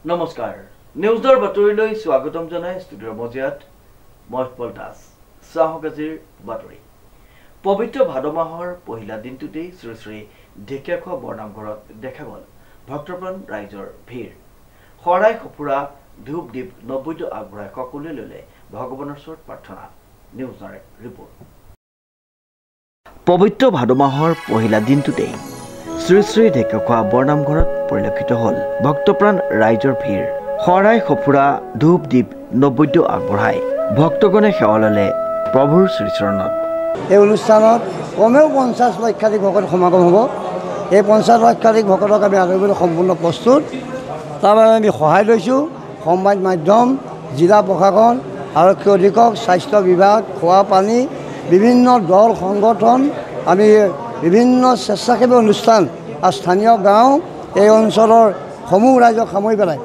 নমস্কাৰ নিউজৰ বাতৰিলৈ স্বাগতম জনাই ষ্টুডিঅ'ৰ মজিয়াত মই উৎপল দাস চাহকাজিৰ বাতৰি পবিত্ৰ ভাদ মাহৰ পহিলা দিনটোতেই শ্ৰী শ্ৰী ঢেকীয়াখোৱা বৰনামঘৰত দেখা গ'ল ভক্তপ্ৰাণ ৰাইজৰ ভিৰ শৰাই সঁফুৰা ধূপ দীপ নৈবেদ্য আগবঢ়াই সকলোৱে ল'লে ভগৱানৰ ওচৰত প্ৰাৰ্থনা নিউজৰ ৰিপৰ্ট পবিত্ৰ ভাদ মাহৰ পহিলা দিনটোতেই শ্ৰী শ্ৰী ঢেকীয়াখোৱা বৰনামঘৰত পৰিলক্ষিত হ'ল ভক্তপ্ৰাণ ৰাইজৰ ভিৰ শৰাই সঁফুৰা ধূপ দীপ নৈবেদ্য আগবঢ়াই ভক্তগণে সেৱা ল'লে প্ৰভুৰ শ্ৰীচৰণত এই অনুষ্ঠানত কমেও 50 লক্ষাধিক ভকত সমাগম হ'ব এই 50 লক্ষাধিক ভকতক আমি আদৰিবলৈ সম্পূৰ্ণ প্ৰস্তুত তাৰ বাবে আমি সহায় লৈছোঁ সংবাদ মাধ্যম জিলা প্ৰশাসন আৰক্ষী অধীক্ষক স্বাস্থ্য বিভাগ খোৱা পানী বিভিন্ন দল সংগঠন আমি বিভিন্ন স্বেচ্ছাসেৱী অনুষ্ঠান আৰু স্থানীয় গাঁও এই অঞ্চলৰ সমূহ ৰাইজক সামৰি পেলাই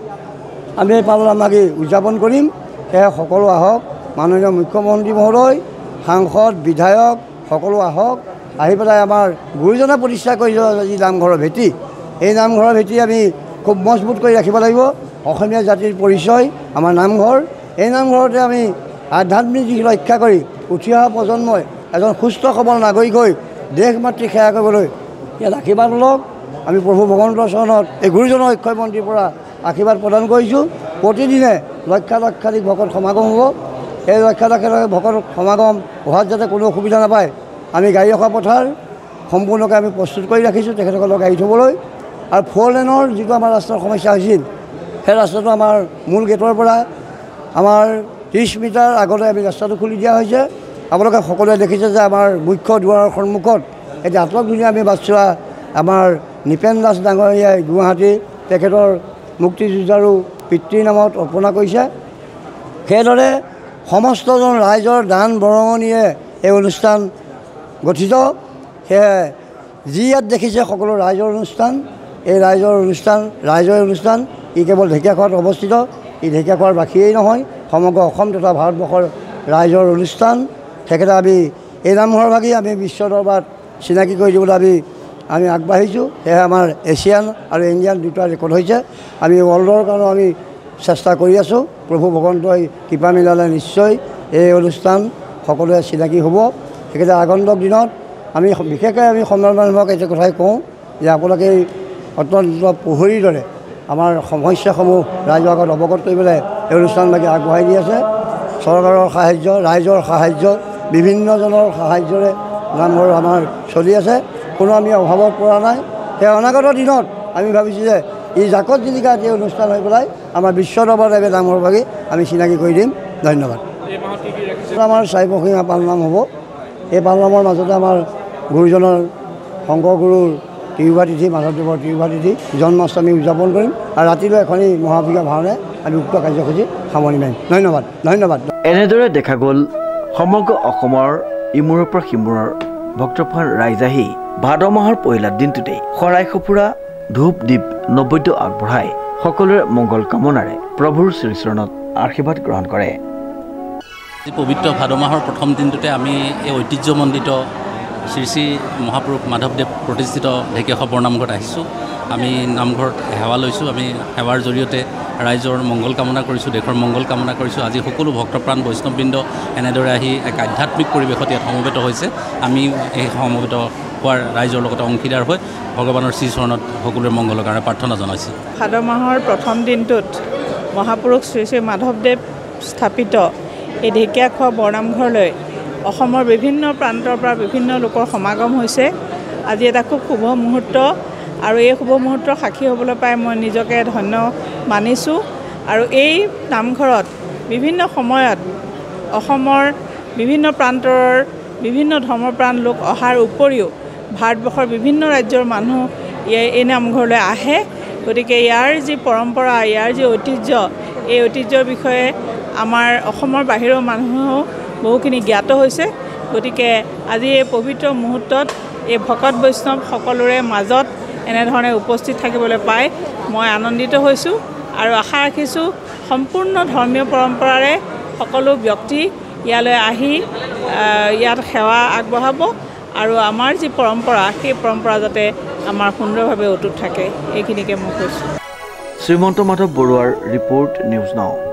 আমি এই পালন আমাকে উদযাপন কৰিম সেয়ে সকলো আহক মাননীয় মুখ্যমন্ত্ৰী মহোদয় সাংসদ বিধায়ক সকলো আহক আহি পেলাই আমাৰ গুৰুজনে প্ৰতিষ্ঠা কৰি যি নামঘৰৰ ভেটি এই নামঘৰৰ ভেটি আমি খুব মজবুত কৰি ৰাখিব লাগিব অসমীয়া জাতিৰ পৰিচয় আমাৰ নামঘৰ এই নামঘৰতে আমি আধ্যাত্মিক দিশ ৰক্ষা কৰি উঠি অহা প্ৰজন্মই এজন সুস্থ সবল নাগৰিক হৈ দেশ মাতৃ সেৱা কৰিবলৈ ইয়াত আশীৰ্বাদ লওক আমি প্ৰভু ভগৱন্তৰ চৰণত এই গুৰুজনৰ অক্ষয় মন্ত্ৰীৰ পৰা আশীৰ্বাদ প্ৰদান কৰিছোঁ প্ৰতিদিনে লক্ষাধিক ভকত সমাগম হ'ব এই লক্ষাধিক ভকত সমাগম হোৱাত যাতে কোনো অসুবিধা নাপায় আমি গাড়ী ৰখা পথাৰ সম্পূৰ্ণকৈ আমি প্ৰস্তুত কৰি ৰাখিছোঁ তেখেতসকলক গাড়ী থ'বলৈ আৰু 4 লেনৰ যিটো আমাৰ ৰাস্তাৰ সমস্যা হৈছিল সেই ৰাস্তাটো আমাৰ মূল গেটৰ পৰা আমাৰ 30 মিটাৰ আগতে আমি ৰাস্তাটো খুলি দিয়া হৈছে আপোনালোকে সকলোৱে দেখিছে যে আমাৰ মুখ্য দুৱাৰৰ সন্মুখত এতিয়া আটক ধুনীয়া আমি বাছছোৱা আমাৰ নিপেন দাস ডাঙৰীয়াই গুৱাহাটী তেখেতৰ মুক্তিযুঁজাৰু পিতৃৰ নামত অৰ্পণা কৰিছে সেইদৰে সমস্তজন ৰাইজৰ দান বৰঙণিয়ে এই অনুষ্ঠান গঠিত সেয়ে যি ইয়াত দেখিছে সকলো ৰাইজৰ অনুষ্ঠান এই ৰাইজৰ অনুষ্ঠান ই কেৱল ঢেকীয়াখোৱাত অৱস্থিত ই ঢেকীয়াখোৱাৰ বাসীয়েই নহয় সমগ্ৰ অসম তথা ভাৰতবৰ্ষৰ ৰাইজৰ অনুষ্ঠান তেখেতে আমি এই নামঘৰ ভাগি আমি বিশ্ব দৰবাৰত চিনাকি কৰি দিবলৈ আমি আগবাঢ়িছোঁ সেয়ে আমাৰ এছিয়ান আৰু ইণ্ডিয়ান দুটা ৰেকৰ্ড হৈছে আমি ৱৰ্ল্ডৰ কাৰণে আমি চেষ্টা কৰি আছোঁ প্ৰভু ভগৱন্তই কৃপা মিলালে নিশ্চয় এই অনুষ্ঠান সকলোৱে চিনাকি হ'ব সেইকেইটা আগন্তুক দিনত আমি বিশেষকৈ আমি সন্মানক এটা কথাই কওঁ যে আপোনালোকে অত্যন্ত পোহৰীৰ দৰে আমাৰ সমস্যাসমূহ ৰাইজৰ আগত অৱগত কৰিবলৈ এই অনুষ্ঠানভাগে আগবঢ়াই দি আছে চৰকাৰৰ সাহায্য ৰাইজৰ সাহায্য বিভিন্নজনৰ সাহায্যৰে নামঘৰ আমাৰ চলি আছে কোনো আমি অভাৱত পৰা নাই সেই অনাগত দিনত আমি ভাবিছোঁ যে এই জাকত জিলিকা এই অনুষ্ঠান হৈ পেলাই আমাৰ বিশ্ব দৰবাৰত নামঘৰ ভাগি আমি চিনাকি কৰি দিম ধন্যবাদ আমাৰ 4মহীয়া পালনাম হ'ব এই পালনামৰ মাজতে আমাৰ গুৰুজনৰ শংকৰ গুৰুৰ তিৰুভা তিথি মাধৱদেৱৰ তিৰুভা তিথি জন্মাষ্টমী উদযাপন কৰিম আৰু ৰাতিলৈ এখনি মহাবিকা ভাওনে আমি উক্ত কাৰ্যসূচী সামৰি মাৰিম ধন্যবাদ এনেদৰে দেখা গ'ল সমগ্ৰ অসমৰ ইমূৰৰ পৰা সিমূৰৰ ভক্তপ্ৰাণ ৰাইজ আহি ভাদ মাহৰ পহিলা দিনটোতেই শৰাই সঁফুৰা ধূপ দীপ নৈবেদ্য আগবঢ়াই সকলোৰে মংগল কামনাৰে প্ৰভুৰ শ্ৰীচৰণত আশীৰ্বাদ গ্ৰহণ কৰে পবিত্ৰ ভাদ মাহৰ প্ৰথম দিনটোতে আমি এই ঐতিহ্যমণ্ডিত শ্ৰী শ্ৰী মহাপুৰুষ মাধৱদেৱ প্ৰতিষ্ঠিত ঢেকীয়াখোৱা বৰনামঘৰত আহিছোঁ আমি নামঘৰত সেৱা লৈছোঁ আমি সেৱাৰ জৰিয়তে ৰাইজৰ মংগল কামনা কৰিছোঁ দেশৰ মংগল কামনা কৰিছোঁ আজি সকলো ভক্তপ্ৰাণ বৈষ্ণৱবৃন্দ এনেদৰে আহি এক আধ্যাত্মিক পৰিৱেশত ইয়াত সমবেত হৈছে আমি এই সমবেত হোৱাৰ ৰাইজৰ লগতে অংশীদাৰ হৈ ভগৱানৰ শ্ৰীচৰণত সকলোৰে মংগলৰ কাৰণে প্ৰাৰ্থনা জনাইছোঁ ভাদ মাহৰ প্ৰথম দিনটোত মহাপুৰুষ শ্ৰী শ্ৰী মাধৱদেৱ স্থাপিত এই ঢেকীয়াখোৱা বৰনামঘৰলৈ অসমৰ বিভিন্ন প্ৰান্তৰ পৰা বিভিন্ন লোকৰ সমাগম হৈছে আজি এটা খুব শুভ মুহূৰ্ত আৰু এই শুভ মুহূৰ্তৰ সাক্ষী হ'বলৈ পাই মই নিজকে ধন্য মানিছোঁ আৰু এই নামঘৰত বিভিন্ন সময়ত অসমৰ বিভিন্ন প্ৰান্তৰ বিভিন্ন ধৰ্মপ্ৰাণ লোক অহাৰ উপৰিও ভাৰতবৰ্ষৰ বিভিন্ন ৰাজ্যৰ মানুহ এই নামঘৰলৈ আহে গতিকে ইয়াৰ যি পৰম্পৰা ইয়াৰ যি ঐতিহ্য এই ঐতিহ্যৰ বিষয়ে আমাৰ অসমৰ বাহিৰৰ মানুহেও বহুখিনি জ্ঞাত হৈছে গতিকে আজি এই পবিত্ৰ মুহূৰ্তত এই ভকত বৈষ্ণৱ সকলোৰে মাজত এনেধৰণে উপস্থিত থাকিবলৈ পাই মই আনন্দিত হৈছোঁ আৰু আশা ৰাখিছোঁ সম্পূৰ্ণ ধৰ্মীয় পৰম্পৰাৰে সকলো ব্যক্তি ইয়ালৈ আহি ইয়াত সেৱা আগবঢ়াব আৰু আমাৰ যি পৰম্পৰা সেই পৰম্পৰা যাতে আমাৰ সুন্দৰভাৱে অটুট থাকে এইখিনিকে মই কৈছোঁ শ্ৰীমন্ত মাধৱ বৰুৱাৰ ৰিপৰ্ট নিউজ নাও।